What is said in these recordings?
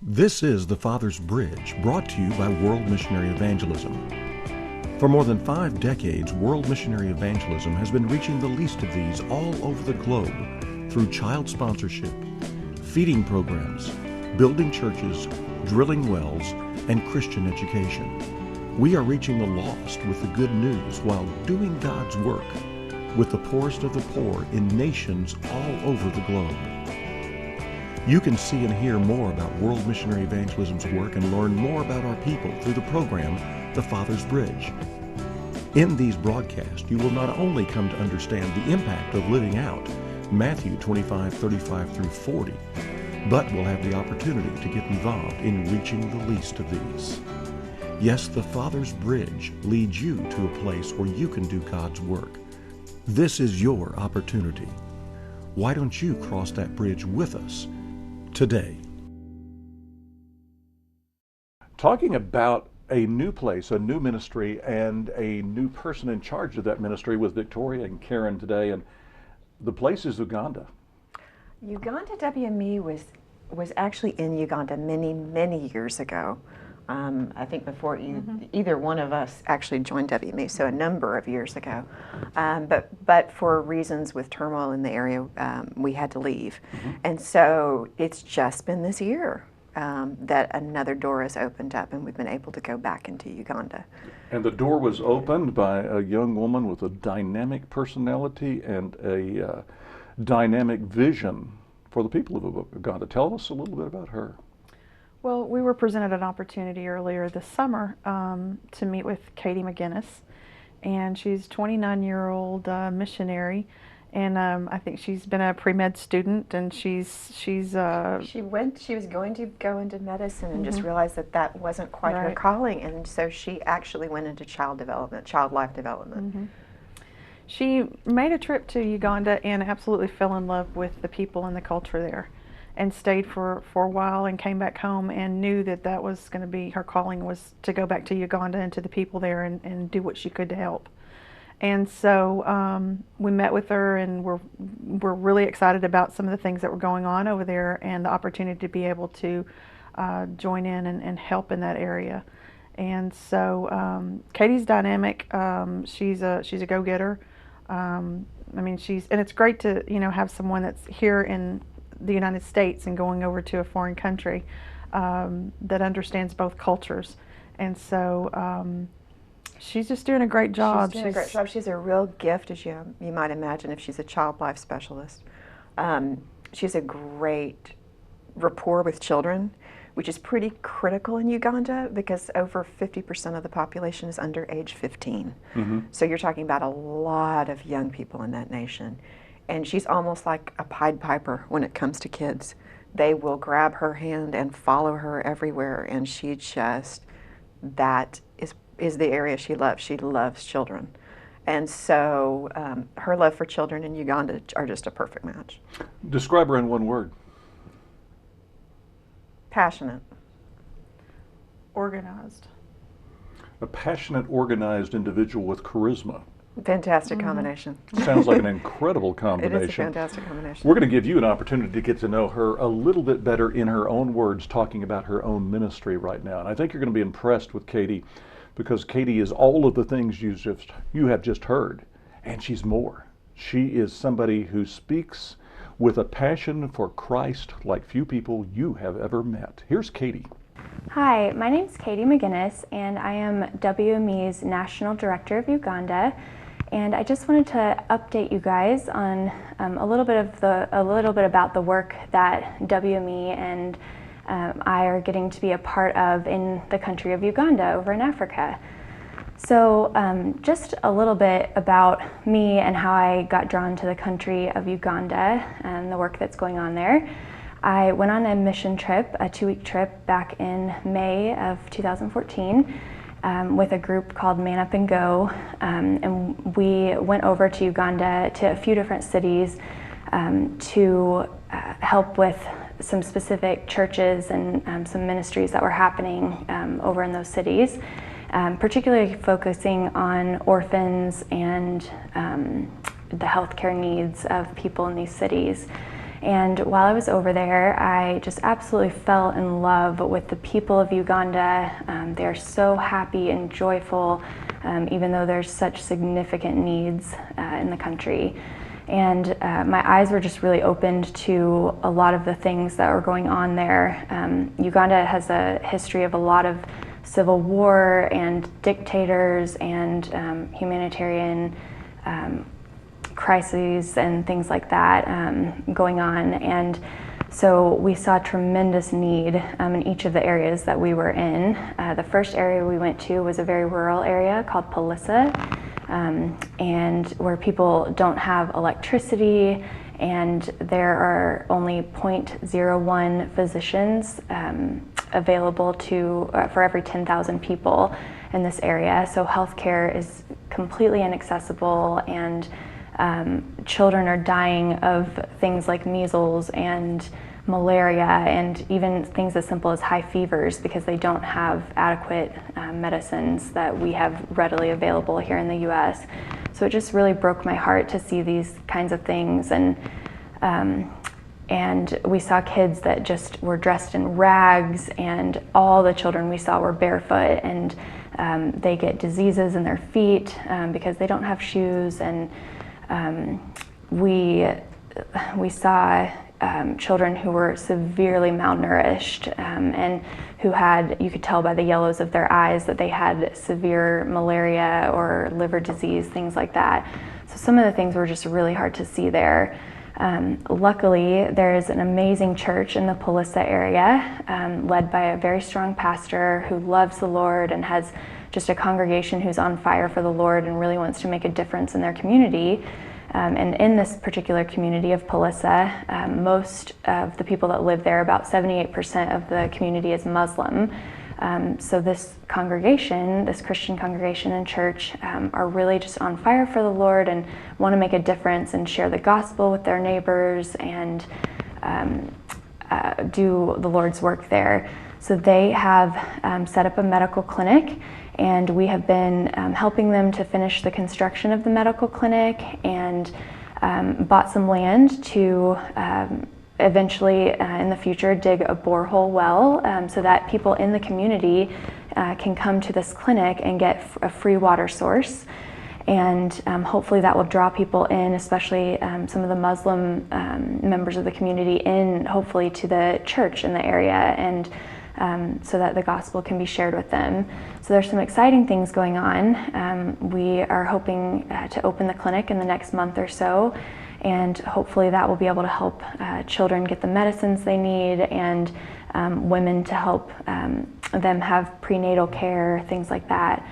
This is The Father's Bridge, brought to you by World Missionary Evangelism. For more than 5 decades, World Missionary Evangelism has been reaching the least of these all over the globe through child sponsorship, feeding programs, building churches, drilling wells, and Christian education. We are reaching the lost with the good news while doing God's work with the poorest of the poor in nations all over the globe. You can see and hear more about World Missionary Evangelism's work and learn more about our people through the program, The Father's Bridge. In these broadcasts, you will not only come to understand the impact of living out Matthew 25:35 through 40, but will have the opportunity to get involved in reaching the least of these. Yes, The Father's Bridge leads you to a place where you can do God's work. This is your opportunity. Why don't you cross that bridge with us today? Talking about a new place, a new ministry, and a new person in charge of that ministry with Victoria and Karen today, and the place is Uganda. Uganda WME was actually in Uganda many years ago. I think before either one of us actually joined WME, so a number of years ago. But for reasons with turmoil in the area, we had to leave. And so it's just been this year that another door has opened up and we've been able to go back into Uganda. And the door was opened by a young woman with a dynamic personality and a dynamic vision for the people of Uganda. Tell us a little bit about her. Well, we were presented an opportunity earlier this summer to meet with Katie McGinnis, and she's a 29-year-old missionary, and I think she's been a pre-med student, and she was going to go into medicine and just realized that wasn't quite her calling, and so she actually went into child life development. She made a trip to Uganda and absolutely fell in love with the people and the culture there, and stayed for a while and came back home and knew that was going to be her calling, was to go back to Uganda and to the people there and do what she could to help. And so we met with her, and we're really excited about some of the things that were going on over there and the opportunity to be able to join in and help in that area. And so Katie's dynamic. She's a go-getter. I mean, and it's great to have someone that's here in the United States and going over to a foreign country that understands both cultures. And so she's just doing a great job. She's doing a great job. She's a real gift, as you might imagine, if she's a child life specialist. She's a great rapport with children, which is pretty critical in Uganda because over 50% of the population is under age 15. So you're talking about a lot of young people in that nation. And she's almost like a Pied Piper when it comes to kids. They will grab her hand and follow her everywhere, and she just, that is the area she loves. She loves children. And so her love for children in Uganda are just a perfect match. Describe her in one word. Passionate. Organized. A passionate, organized individual with charisma. Fantastic combination. Sounds like an incredible combination. It is a fantastic combination. We're going to give you an opportunity to get to know her a little bit better in her own words, talking about her own ministry right now. And I think you're going to be impressed with Katie, because Katie is all of the things you have just heard, and she's more. She is somebody who speaks with a passion for Christ like few people you have ever met. Here's Katie. Hi, my name is Katie McGinnis, and I am WME's National Director of Uganda. And I just wanted to update you guys on a little bit about the work that WME and I are getting to be a part of in the country of Uganda over in Africa. So just a little bit about me and how I got drawn to the country of Uganda and the work that's going on there. I went on a mission trip, a 2-week trip back in May of 2014. With a group called Man Up and Go, and we went over to Uganda to a few different cities to help with some specific churches and some ministries that were happening over in those cities, particularly focusing on orphans and the healthcare needs of people in these cities. And while I was over there, I just absolutely fell in love with the people of Uganda. They're so happy and joyful, even though there's such significant needs in the country. And my eyes were just really opened to a lot of the things that were going on there. Uganda has a history of a lot of civil war and dictators and humanitarian crises and things like that going on. And so we saw tremendous need in each of the areas that we were in. The first area we went to was a very rural area called Palissa, and where people don't have electricity, and there are only 0.01 physicians available for every 10,000 people in this area. So healthcare is completely inaccessible, and children are dying of things like measles and malaria, and even things as simple as high fevers, because they don't have adequate medicines that we have readily available here in the US. So it just really broke my heart to see these kinds of things. And we saw kids that just were dressed in rags, and all the children we saw were barefoot, and they get diseases in their feet because they don't have shoes. And we saw children who were severely malnourished and who had, you could tell by the yellows of their eyes that they had severe malaria or liver disease, things like that. So some of the things were just really hard to see there. Luckily, there is an amazing church in the Palissa area, led by a very strong pastor who loves the Lord and has just a congregation who's on fire for the Lord and really wants to make a difference in their community. And in this particular community of Palissa, most of the people that live there, about 78% of the community is Muslim. So this congregation, this Christian congregation and church, are really just on fire for the Lord and want to make a difference and share the gospel with their neighbors and do the Lord's work there. So they have set up a medical clinic, and we have been helping them to finish the construction of the medical clinic, and bought some land to eventually in the future dig a borehole well so that people in the community can come to this clinic and get a free water source. And hopefully that will draw people in, especially some of the Muslim members of the community, in hopefully to the church in the area, and so that the gospel can be shared with them. So there's some exciting things going on. We are hoping to open the clinic in the next month or so, and hopefully that will be able to help children get the medicines they need, and women to help them have prenatal care, things like that.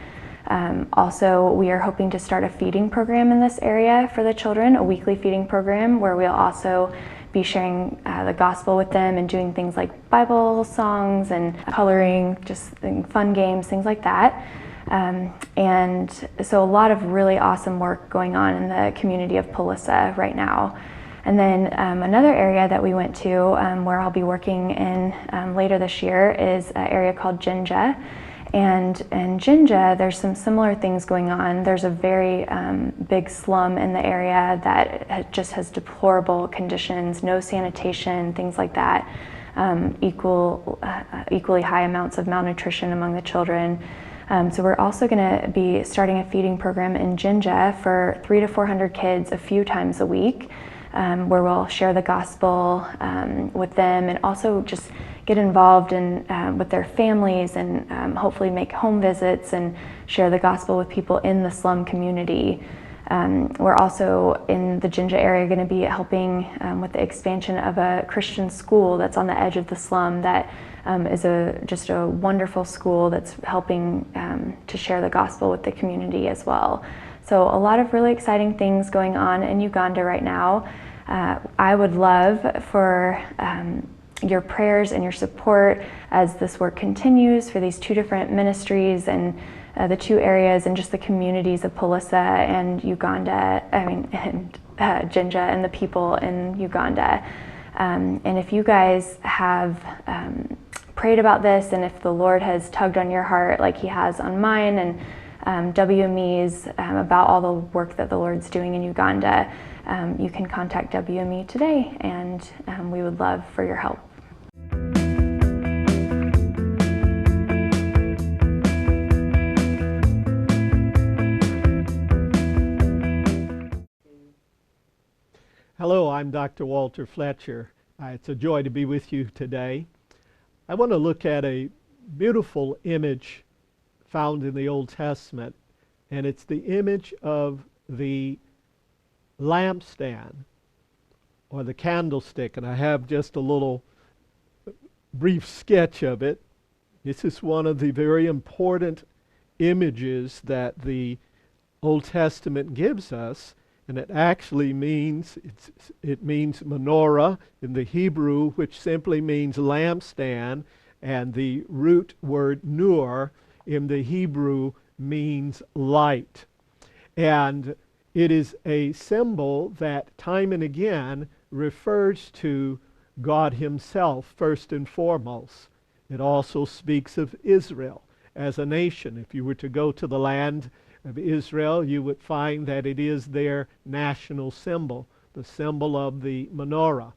Also, we are hoping to start a feeding program in this area for the children, a weekly feeding program where we'll also be sharing the gospel with them and doing things like Bible songs and coloring, just fun games, things like that. And so a lot of really awesome work going on in the community of Palissa right now. And then another area that we went to where I'll be working in later this year is an area called Jinja. And in Jinja, there's some similar things going on. There's a very big slum in the area that just has deplorable conditions, no sanitation, things like that, equally high amounts of malnutrition among the children. So we're also going to be starting a feeding program in Jinja for 300 to 400 kids a few times a week, where we'll share the gospel with them, and also just get involved in with their families, and hopefully make home visits and share the gospel with people in the slum community. We're also in the Jinja area going to be helping with the expansion of a Christian school that's on the edge of the slum that is just a wonderful school that's helping to share the gospel with the community as well. So a lot of really exciting things going on in Uganda right now. I would love for your prayers and your support as this work continues for these two different ministries and the two areas and just the communities of Palissa and Jinja and the people in Uganda. And if you guys have prayed about this, and if the Lord has tugged on your heart like He has on mine and WME's about all the work that the Lord's doing in Uganda, you can contact WME today, and we would love for your help. Hello, I'm Dr. Walter Fletcher. It's a joy to be with you today. I want to look at a beautiful image found in the Old Testament, and it's the image of the lampstand or the candlestick, and I have just a little brief sketch of it. This is one of the very important images that the Old Testament gives us. And it actually means, it means menorah in the Hebrew, which simply means lampstand, and the root word nur in the Hebrew means light. And it is a symbol that time and again refers to God Himself first and foremost. It also speaks of Israel as a nation. If you were to go to the land of Israel, you would find that it is their national symbol, the symbol of the menorah.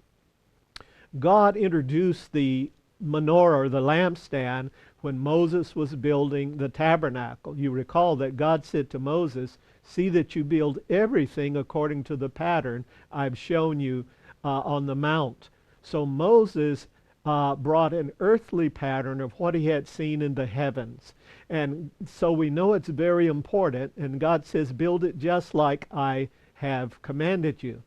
God introduced the menorah, or the lampstand, when Moses was building the tabernacle. You recall that God said to Moses, "See that you build everything according to the pattern I've shown you on the mount." So Moses brought an earthly pattern of what he had seen in the heavens. And so we know it's very important, and God says, build it just like I have commanded you.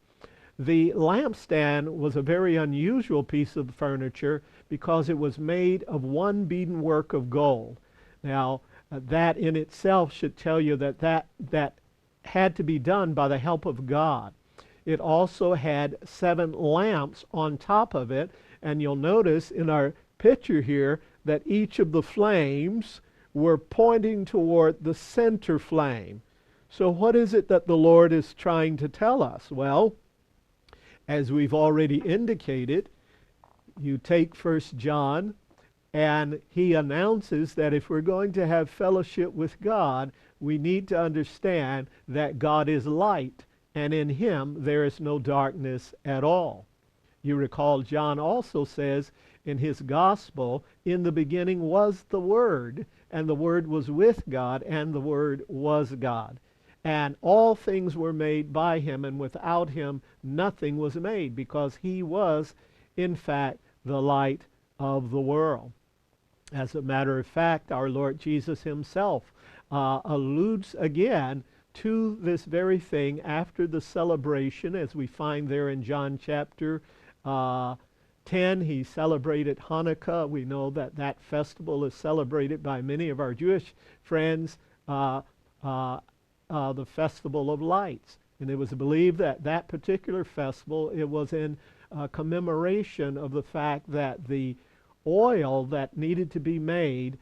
The lampstand was a very unusual piece of furniture because it was made of one beaten work of gold. Now, that in itself should tell you that that had to be done by the help of God. It also had 7 lamps on top of it, and you'll notice in our picture here that each of the flames were pointing toward the center flame. So what is it that the Lord is trying to tell us? Well, as we've already indicated, you take 1 John, and he announces that if we're going to have fellowship with God, we need to understand that God is light, and in Him there is no darkness at all. You recall John also says in his gospel, in the beginning was the Word, and the Word was with God, and the Word was God. And all things were made by Him, and without Him nothing was made, because He was, in fact, the light of the world. As a matter of fact, our Lord Jesus Himself alludes again to this very thing after the celebration, as we find there in John chapter 10. He celebrated Hanukkah. We know that that festival is celebrated by many of our Jewish friends, the Festival of Lights. And it was believed that that particular festival, it was in commemoration of the fact that the oil that needed to be made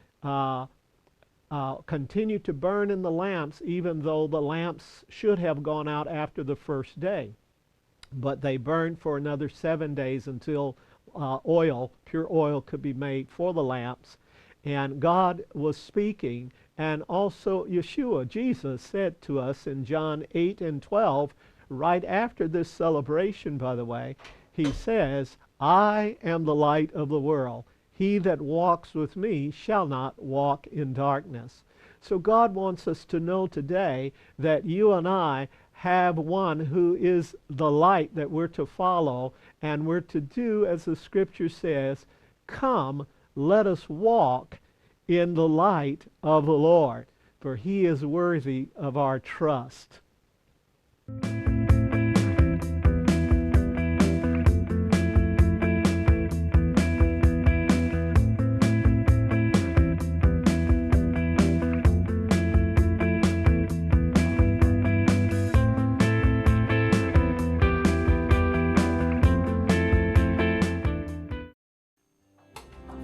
continued to burn in the lamps, even though the lamps should have gone out after the first day. But they burned for another 7 days until pure oil could be made for the lamps. And God was speaking, and also Yeshua, Jesus, said to us in John 8 and 12, right after this celebration, by the way, He says, "I am the light of the world. He that walks with me shall not walk in darkness." So God wants us to know today that you and I have one who is the light that we're to follow, and we're to do as the Scripture says, "Come, let us walk in the light of the Lord, for He is worthy of our trust."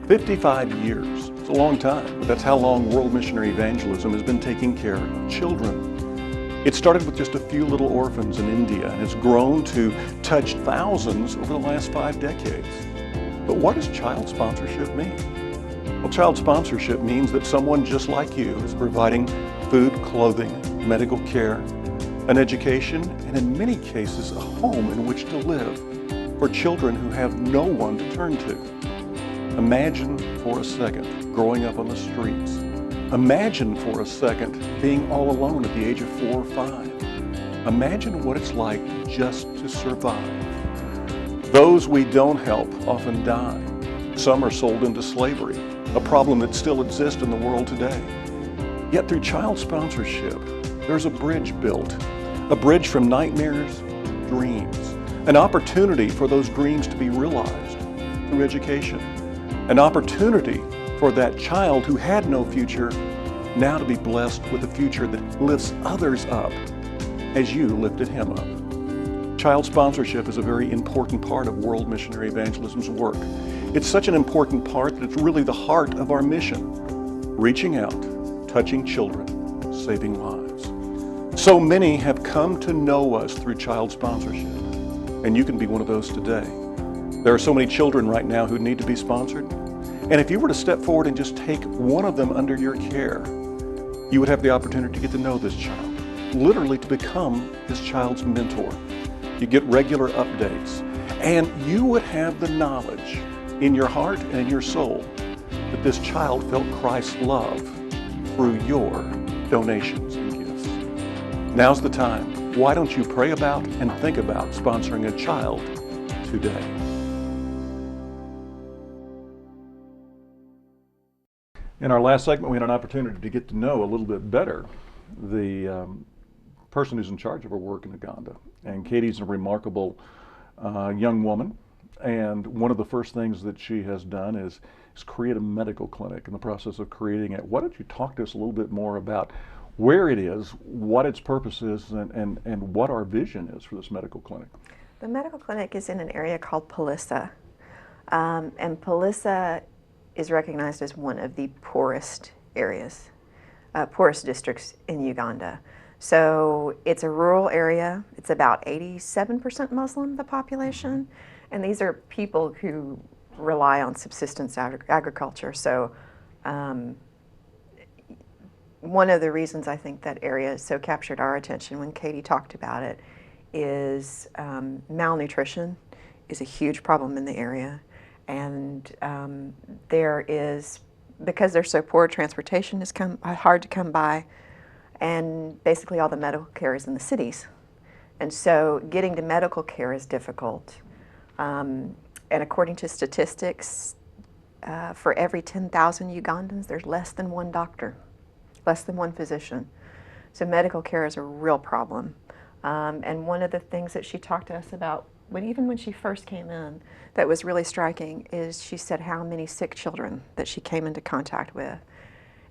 55 years. It's a long time, but that's how long World Missionary Evangelism has been taking care of children. It started with just a few little orphans in India and has grown to touch thousands over the last 5 decades. But what does child sponsorship mean? Well, child sponsorship means that someone just like you is providing food, clothing, medical care, an education, and in many cases a home in which to live for children who have no one to turn to. Imagine for a second growing up on the streets. Imagine for a second being all alone at the age of 4 or 5. Imagine what it's like just to survive. Those we don't help often die. Some are sold into slavery, a problem that still exists in the world today. Yet through child sponsorship, there's a bridge built, a bridge from nightmares to dreams, an opportunity for those dreams to be realized through education, an opportunity for that child who had no future now to be blessed with a future that lifts others up as you lifted him up. Child sponsorship is a very important part of World Missionary Evangelism's work. It's such an important part that it's really the heart of our mission, reaching out, touching children, saving lives. So many have come to know us through child sponsorship, and you can be one of those today. There are so many children right now who need to be sponsored, and if you were to step forward and just take one of them under your care, you would have the opportunity to get to know this child, literally to become this child's mentor. You get regular updates, and you would have the knowledge in your heart and in your soul that this child felt Christ's love through your donations and gifts. Now's the time. Why don't you pray about and think about sponsoring a child today? In our last segment, we had an opportunity to get to know a little bit better the person who's in charge of our work in Uganda. And Katie's a remarkable young woman. And one of the first things that she has done is create a medical clinic. In the process of creating it, why don't you talk to us a little bit more about where it is, what its purpose is, and what our vision is for this medical clinic? The medical clinic is in an area called Polissa. And Polissa is recognized as one of the poorest areas, poorest districts in Uganda. So it's a rural area. It's about 87% Muslim, the population. And these are people who rely on subsistence agriculture. So one of the reasons I think that area so captured our attention when Katie talked about it is malnutrition is a huge problem in the area. And there is, because they're so poor, transportation is hard to come by, and basically all the medical care is in the cities. And so getting to medical care is difficult. And according to statistics, for every 10,000 Ugandans, there's less than one doctor, less than one physician. So medical care is a real problem. And one of the things that she talked to us about, even when she first came in, that was really striking is she said how many sick children that she came into contact with.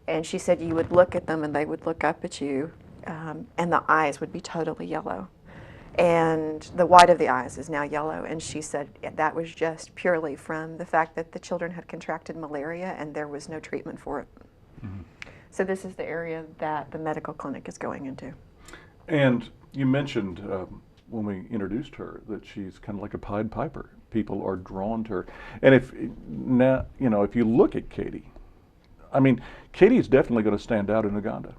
And she said you would look at them and they would look up at you, and the eyes would be totally yellow. And the white of the eyes is now yellow. And she said that was just purely from the fact that the children had contracted malaria and there was no treatment for it. Mm-hmm. So this is the area that the medical clinic is going into. And you mentioned when we introduced her that she's kind of like a Pied Piper. People are drawn to her. And if you look at Katie, I mean, Katie is definitely going to stand out in Uganda.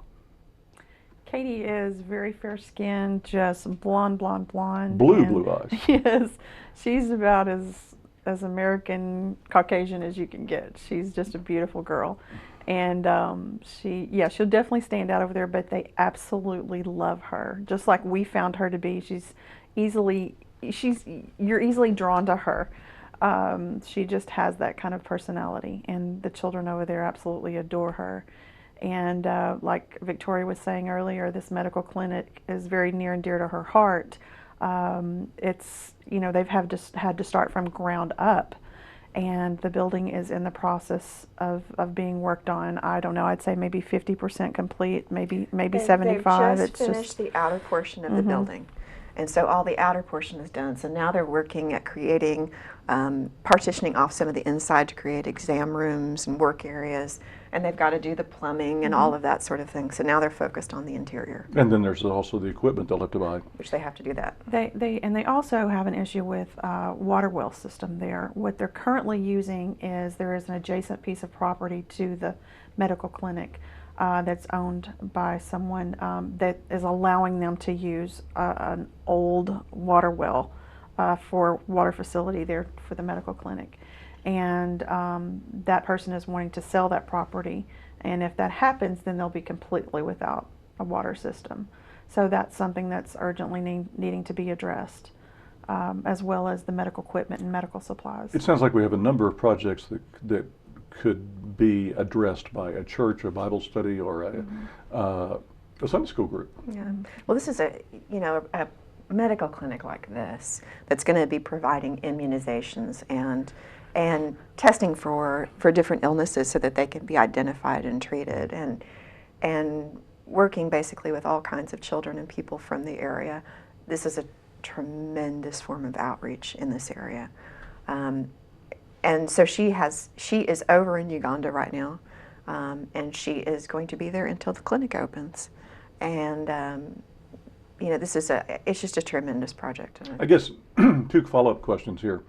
Katie is very fair-skinned, just blonde. Blue eyes. Yes, she's about as American Caucasian as you can get. She's just a beautiful girl, and she'll definitely stand out over there. But they absolutely love her, just like we found her to be. You're easily drawn to her. She just has that kind of personality, and the children over there absolutely adore her. And like Victoria was saying earlier, this medical clinic is very near and dear to her heart. They've had to start from ground up, and the building is in the process of being worked on. I don't know, I'd say maybe 50% complete, maybe 75. They've just finished the outer portion of the building. And so all the outer portion is done. So now they're working at creating, partitioning off some of the inside to create exam rooms and work areas. And they've got to do the plumbing and all of that sort of thing. So now they're focused on the interior. And then there's also the equipment they'll have to buy. Which they have to do that. They also have an issue with water well system there. What they're currently using is there is an adjacent piece of property to the medical clinic. that's owned by someone that is allowing them to use an old water well for water facility there for the medical clinic. And that person is wanting to sell that property. And if that happens, then they'll be completely without a water system. So that's something that's urgently needing to be addressed, as well as the medical equipment and medical supplies. It sounds like we have a number of projects that could be addressed by a church, a Bible study, or a Sunday school group. Yeah. Well, this is a medical clinic like this that's going to be providing immunizations and testing for different illnesses so that they can be identified and treated, and working basically with all kinds of children and people from the area. This is a tremendous form of outreach in this area. And so she is over in Uganda right now, and she is going to be there until the clinic opens. And it's just a tremendous project. I guess 2 follow-up questions here.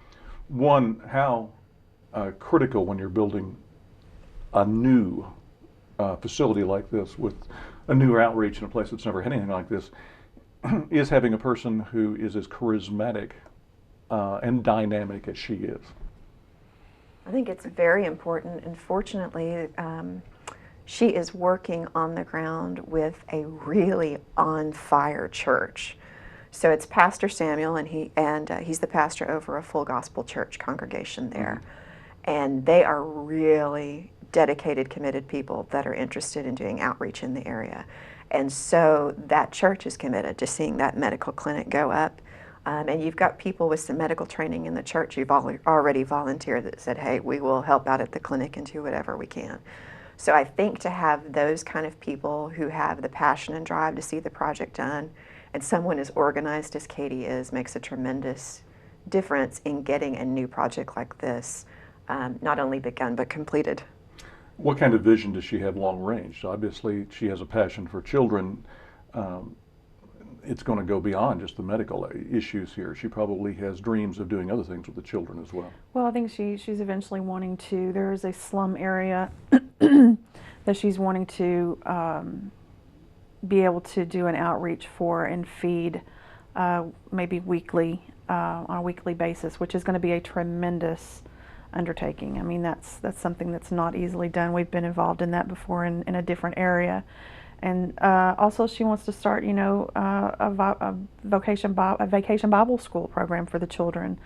One, how critical when you're building a new facility like this with a new outreach in a place that's never had anything like this is having a person who is as charismatic and dynamic as she is. I think it's very important, and fortunately, she is working on the ground with a really on-fire church. So it's Pastor Samuel, and he's the pastor over a full gospel church congregation there, and they are really dedicated, committed people that are interested in doing outreach in the area. And so that church is committed to seeing that medical clinic go up. And you've got people with some medical training in the church who've already volunteered that said, hey, we will help out at the clinic and do whatever we can. So I think to have those kind of people who have the passion and drive to see the project done, and someone as organized as Katie is, makes a tremendous difference in getting a new project like this not only begun but completed. What kind of vision does she have long range? Obviously, she has a passion for children. It's going to go beyond just the medical issues here. She probably has dreams of doing other things with the children as well. Well, I think she's eventually wanting to, there is a slum area that she's wanting to be able to do an outreach for and feed maybe weekly, on a weekly basis, which is going to be a tremendous undertaking. I mean, that's something that's not easily done. We've been involved in that before in a different area. And also she wants to start, a vacation Bible school program for the children,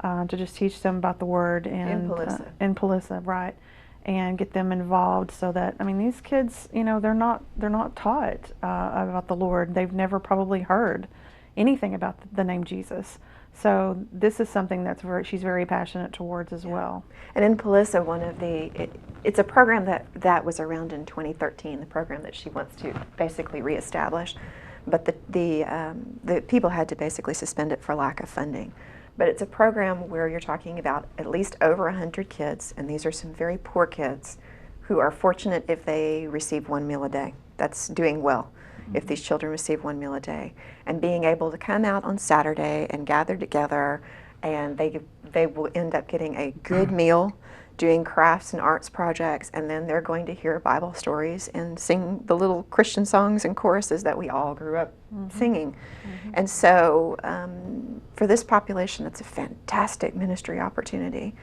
to just teach them about the Word and in Palissa, right, and get them involved so that, I mean, these kids, they're not taught about the Lord. They've never probably heard anything about the name Jesus. So this is something that's she's very passionate towards as well. And in Palissa, it's a program that was around in 2013, the program that she wants to basically reestablish. But the people had to basically suspend it for lack of funding. But it's a program where you're talking about at least over 100 kids, and these are some very poor kids who are fortunate if they receive 1 meal a day. That's doing well. If these children receive 1 meal a day, and being able to come out on Saturday and gather together, and they will end up getting a good meal, doing crafts and arts projects, and then they're going to hear Bible stories and sing the little Christian songs and choruses that we all grew up singing. And so for this population, it's a fantastic ministry opportunity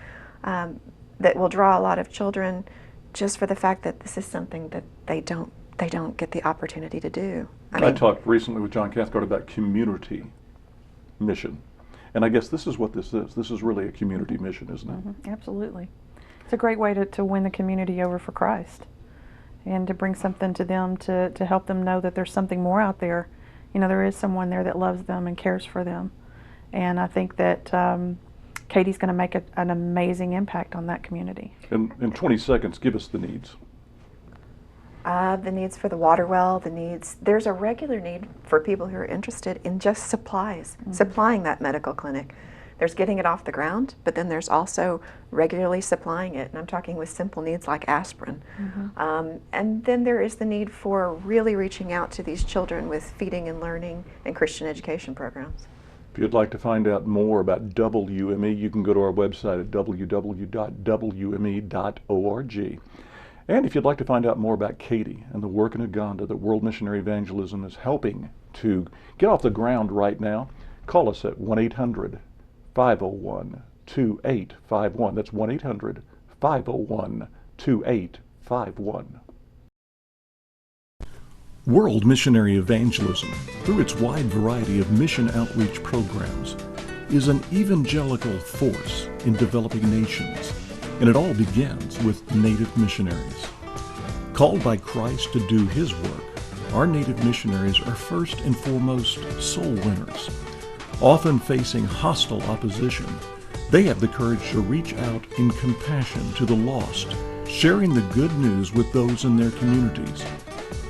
that will draw a lot of children, just for the fact that this is something that they don't get the opportunity to do. I talked recently with John Cathcart about community mission. And I guess this is what this is. This is really a community mission, isn't it? Absolutely. It's a great way to win the community over for Christ, and to bring something to them to help them know that there's something more out there. There is someone there that loves them and cares for them. And I think that Katie's going to make an amazing impact on that community. And in 20 seconds, give us the needs. The needs for the water well, there's a regular need for people who are interested in just supplies, supplying that medical clinic. There's getting it off the ground, but then there's also regularly supplying it, and I'm talking with simple needs like aspirin. And then there is the need for really reaching out to these children with feeding and learning and Christian education programs. If you'd like to find out more about WME, you can go to our website at www.wme.org. And if you'd like to find out more about Katie and the work in Uganda that World Missionary Evangelism is helping to get off the ground right now, call us at 1-800-501-2851. That's 1-800-501-2851. World Missionary Evangelism, through its wide variety of mission outreach programs, is an evangelical force in developing nations, and it all begins with native missionaries. Called by Christ to do His work, our native missionaries are first and foremost soul winners. Often facing hostile opposition, they have the courage to reach out in compassion to the lost, sharing the good news with those in their communities.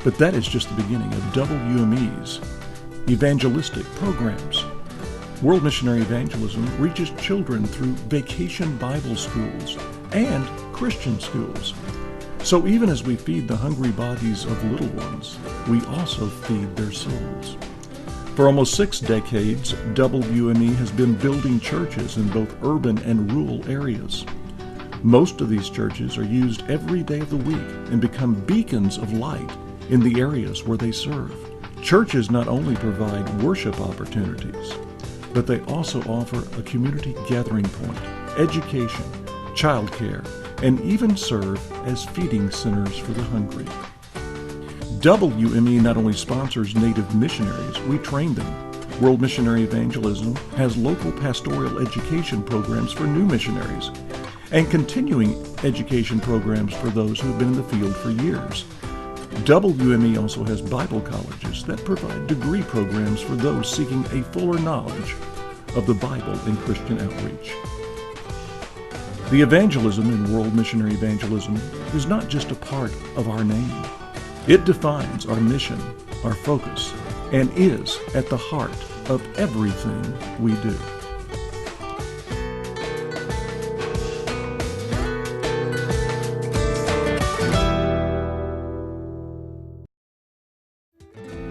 But that is just the beginning of WME's evangelistic programs. World Missionary Evangelism reaches children through vacation Bible schools and Christian schools. So even as we feed the hungry bodies of little ones, we also feed their souls. For almost 6 decades, WME has been building churches in both urban and rural areas. Most of these churches are used every day of the week and become beacons of light in the areas where they serve. Churches not only provide worship opportunities, but they also offer a community gathering point, education, childcare, and even serve as feeding centers for the hungry. WME not only sponsors native missionaries, we train them. World Missionary Evangelism has local pastoral education programs for new missionaries and continuing education programs for those who have been in the field for years. WME also has Bible colleges that provide degree programs for those seeking a fuller knowledge of the Bible and Christian outreach. The evangelism in World Missionary Evangelism is not just a part of our name. It defines our mission, our focus, and is at the heart of everything we do.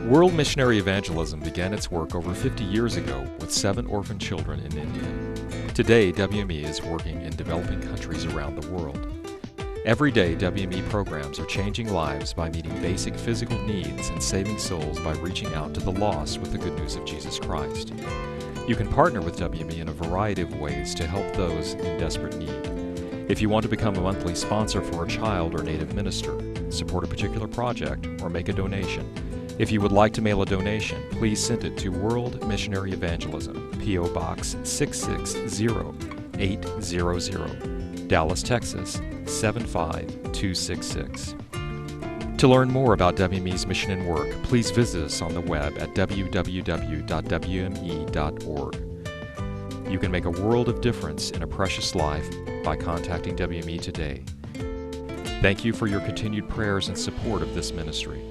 World Missionary Evangelism began its work over 50 years ago with 7 orphan children in India. Today, WME is working in developing countries around the world. Every day, WME programs are changing lives by meeting basic physical needs and saving souls by reaching out to the lost with the good news of Jesus Christ. You can partner with WME in a variety of ways to help those in desperate need. If you want to become a monthly sponsor for a child or native minister, support a particular project, or make a donation, if you would like to mail a donation, please send it to World Missionary Evangelism, P.O. Box 660800, Dallas, Texas 75266. To learn more about WME's mission and work, please visit us on the web at www.wme.org. You can make a world of difference in a precious life by contacting WME today. Thank you for your continued prayers and support of this ministry.